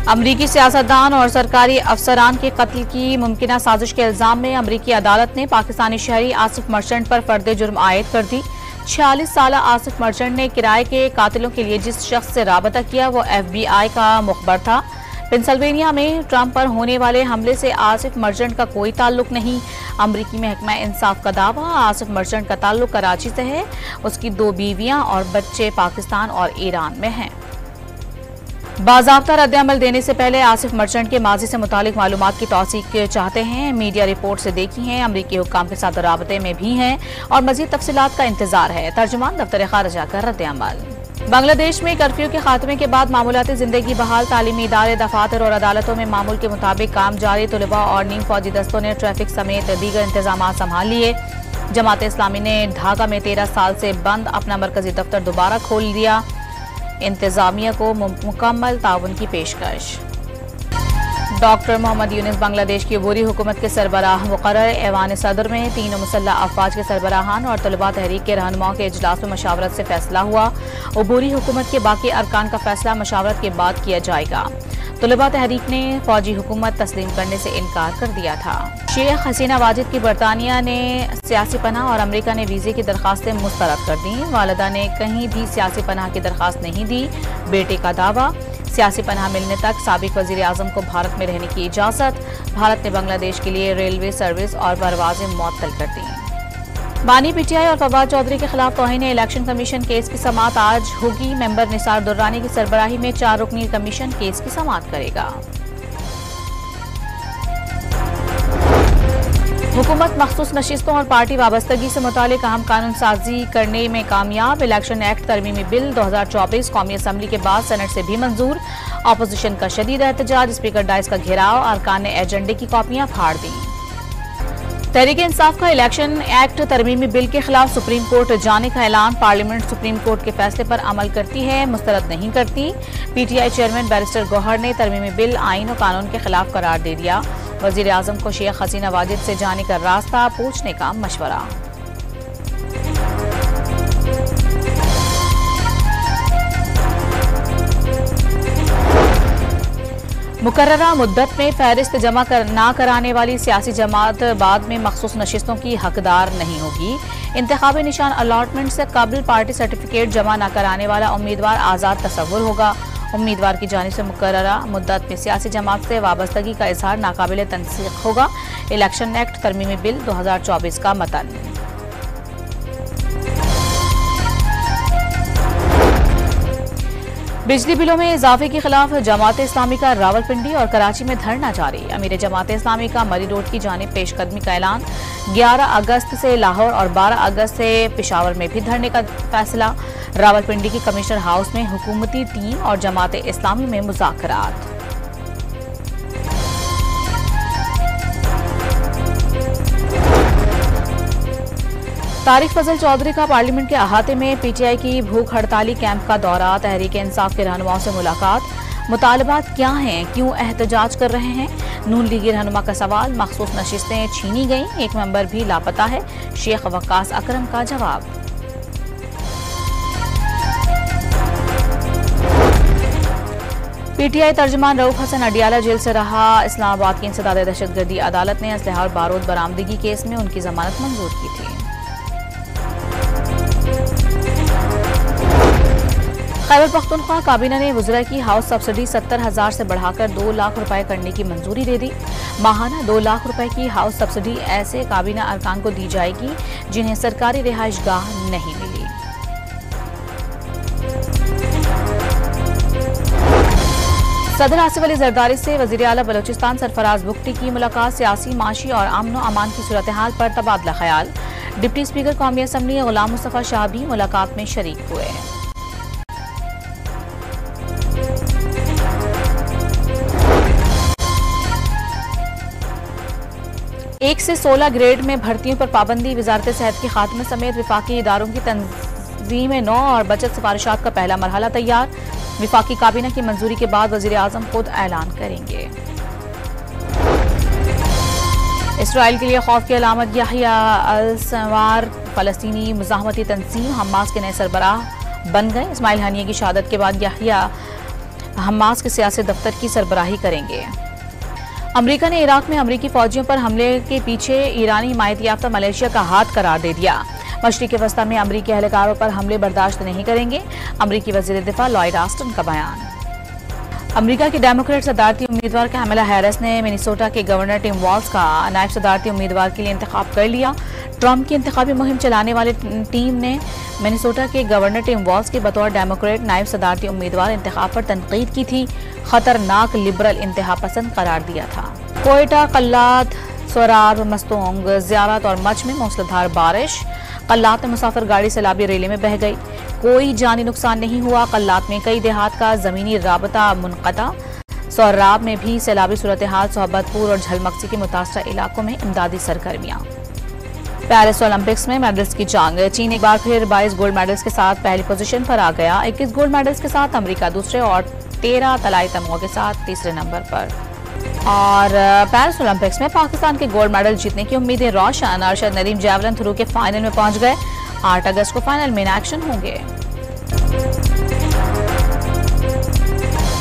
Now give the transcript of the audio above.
अमरीकी सियासतदान और सरकारी अफसरान के कत्ल की मुमकिना साजिश के इल्जाम में अमरीकी अदालत ने पाकिस्तानी शहरी आसिफ मर्चेंट पर फर्द जुर्म आयद कर दी। 46 साल आसिफ मर्चेंट ने किराए के कातिलों के लिए जिस शख्स से राबता किया वो FBI का मुखबर था। पेंसिल्वेनिया में ट्रंप पर होने वाले हमले से आसिफ मर्चेंट का कोई ताल्लुक नहीं। अमरीकी महकमा इंसाफ का दावा, आसिफ मर्चेंट का ताल्लुक कराची से है। उसकी 2 बीवियां और बच्चे पाकिस्तान और ईरान में हैं। बाज़ाब्ता रद्द-ए-अमल देने से पहले आसिफ मर्चेंट के माजी से मुतालिक मालूमात की तौसीक चाहते हैं। मीडिया रिपोर्ट से देखी हैं, अमरीकी हुक्काम के साथ राबते में भी हैं और मजीद तफसीलात का इंतजार है। तर्जुमान दफ्तर खारजा का रद्द-ए-अमल। बांग्लादेश में कर्फ्यू के खात्मे के बाद मामूलाती जिंदगी बहाल। तालीमी इदारे, दफातर और अदालतों में मामूल के मुताबिक काम जारी। तलबा और नीम फौजी दस्तों ने ट्रैफिक समेत दीगर इंतजाम संभाल लिए। जमात इस्लामी ने ढाका में 13 साल से बंद अपना मरकजी दफ्तर दोबारा खोल दिया। इंतजामिया को मुकम्मल ताउन की पेशकश। डॉक्टर मोहम्मद यूनुस बांग्लादेश की अबूरी हुकूमत के सरबराह मुकर्रर। ऐवान सदर में तीनों मुसल्लह अफवाज के सरबराहान और तलबा तहरीक के रहनुमाओं के इजलास में मशावरत से फैसला हुआ। अबूरी हुकूमत के बाकी अरकान का फैसला मशावरत के बाद किया जाएगा। तलबा तहरीक ने फौजी हुकूमत तस्लीम करने से इनकार कर दिया था। शेख हसीना वाजिद की बरतानिया ने सियासी पनाह और अमेरिका ने वीजे की दरखास्तें मुस्तरद कर दी। वालिदा ने कहीं भी सियासी पनाह की दरखास्त नहीं दी। बेटे का दावा, सियासी पनाह मिलने तक साबिक वजीर आजम को भारत में रहने की इजाजत। भारत ने बांग्लादेश के लिए रेलवे सर्विस और परवाजें मुअत्तल कर दी। बानी PTI और फवाद चौधरी के खिलाफ तौहीन इलेक्शन कमीशन केस की समाअत आज होगी। मेंबर निसार दुर्रानी की सरबराही में 4 रुकनी कमीशन केस की समाअत करेगा। हुकूमत मखसूस नशिस्तों और पार्टी वाबस्तगी से मुतालिक अहम कानून साजी करने में कामयाब। इलेक्शन एक्ट तरमीमी बिल 2024 कौमी असम्बली के बाद सेनेट से भी मंजूर। अपोजिशन का शदीद एहतजाज, स्पीकर डाइस का घेराव, अरकान ने एजेंडे की कॉपियां फाड़ दी। तहरीक इंसाफ का इलेक्शन एक्ट तरमीमी बिल के खिलाफ सुप्रीम कोर्ट जाने का ऐलान। पार्लियामेंट सुप्रीम कोर्ट के फैसले पर अमल करती है, मुस्तरद नहीं करती। PTI चेयरमैन बैरिस्टर गौहर ने तरमीमी बिल आईन और कानून के खिलाफ करार दे दिया। वजीर आजम को शेख हसीना वाजिद से जाने का रास्ता पूछने का मशवरा। मुकर्ररा मुद्दत में फहरिस्त जमा ना कराने वाली सियासी जमात बाद में मखसूस नशिस्तों की हकदार नहीं होगी। इंतखाबी निशान अलॉटमेंट से कबल पार्टी सर्टिफिकेट जमा न कराने वाला उम्मीदवार आज़ाद तसव्वुर होगा। उम्मीदवार की जानिब से मुकर्ररा मुद्दत में सियासी जमात से वाबस्तगी का इजहार नाकाबिल तनसीख होगा। इलेक्शन एक्ट तरमीमी बिल 2024 का मतन। बिजली बिलों में इजाफे के खिलाफ जमात इस्लामी का रावलपिंडी और कराची में धरना जारी। अमीर जमात इस्लामी का मरी रोड की जानिब पेशकदमी का ऐलान। 11 अगस्त से लाहौर और 12 अगस्त से पेशावर में भी धरने का फैसला। रावलपिंडी की कमिश्नर हाउस में हुकूमती टीम और जमात इस्लामी में मुज़ाकरात। तारिक फजल चौधरी का पार्लियामेंट के अहाते में PTI की भूख हड़ताली कैंप का दौरा। तहरीक इंसाफ के रहनुमाओं से मुलाकात। मुतालबात क्या हैं, क्यों एहतजाज कर रहे हैं? नून लीगी रहनुमा का सवाल। मखसूस नशिस्तें छीनी गईं, एक मेंबर भी लापता है। शेख वक्कास अकरम का जवाब। PTI तर्जुमान रऊफ हसन अडियाला जेल से रहा। इस्लामाबाद की इंसदाद दहशतगर्दी अदालत ने असलहा और बारूद बरामदगी केस में उनकी जमानत मंजूर की थी। खैबर पख्तूनख्वा काबीना ने वज़रा की हाउस सब्सिडी 70,000 से बढ़ाकर 2 लाख रुपए करने की मंजूरी दे दी। माहाना 2 लाख रुपए की हाउस सब्सिडी ऐसे काबीना अरकान को दी जाएगी जिन्हें सरकारी रिहाइश गाह नहीं मिली। सदर आसिफ अली जरदारी से वज़ीर आला बलोचिस्तान सरफराज बुख्ती की मुलाकात। सियासी, माशी और अमन व अमान की सूरत हाल पर तबादला ख्याल। डिप्टी स्पीकर कौमी असम्बली गुलाम मुस्तफा शाह भी मुलाकात में शरीक हुए। 1 से 16 ग्रेड में भर्तियों पर पाबंदी। वजारत सेहत के खात्मे समेत विफाकी इदारों की तंजीम 9 और बचत सिफारिशात का पहला मरहला तैयार। विफाकी काबीना की मंजूरी के बाद वजीर आजम खुद ऐलान करेंगे। इसराइल के लिए खौफ की अलामत। याहिया अल संवार फलस्तीनी मुजाहमती तंजीम हमास के नए सरबराह बन गए। इस्माइल हानिया की शहादत के बाद याहिया हमास के सियासी दफ्तर की सरबराही करेंगे। अमेरिका ने इराक में अमेरिकी फौजियों पर हमले के पीछे ईरानी हिमायत याफ्ता मलेशिया का हाथ करार दे दिया। मशरिक़ वस्ता में अमेरिकी एहलकारों पर हमले बर्दाश्त नहीं करेंगे, अमेरिकी वज़ीर दिफा लॉयड ऑस्टिन का बयान। अमेरिका की डेमोक्रेट सदारती उम्मीदवार कैमला हैरिस ने मिनेसोटा के गवर्नर टिम वॉल्स का नायब सदारती उम्मीदवार के लिए इंतखाब कर लिया। ट्रंप की इंतखाबी मुहिम चलाने वाली टीम ने मिनेसोटा के गवर्नर टिम वॉल्स के बतौर डेमोक्रेट नायब सदारती उम्मीदवार इंतखाब पर तनकीद की थी, खतरनाक लिबरल इंतहा पसंद करार दिया था। कोयटा, कल्लात, सोराब, मस्तोंग, ज़ियारत और मच में मूसलाधार बारिश। कल्लात में मुसाफिर गाड़ी सैलाबी रेले में बह गई, कोई जानी नुकसान नहीं हुआ। कल्लात में कई देहात का जमीनी राबता मुनक़ता। सोराब में भी सैलाबी सूरत हाल, सोहबतपुर और झलमक्सी के मुतासरा इलाकों में इमदादी सरगर्मियां। पेरिस ओलंपिक्स में मेडल्स की जंग, चीन एक बार फिर 22 गोल्ड मेडल्स के साथ पहली पोजीशन पर आ गया। 21 गोल्ड मेडल्स के साथ अमेरिका दूसरे और 13 तलाई तमगों के साथ तीसरे नंबर पर। और पेरिस ओलंपिक्स में पाकिस्तान के गोल्ड मेडल जीतने की उम्मीदें रोशन। अरशद नदीम जैवलिन थ्रो के फाइनल में पहुंच गए। 8 अगस्त को फाइनल में इन एक्शन होंगे।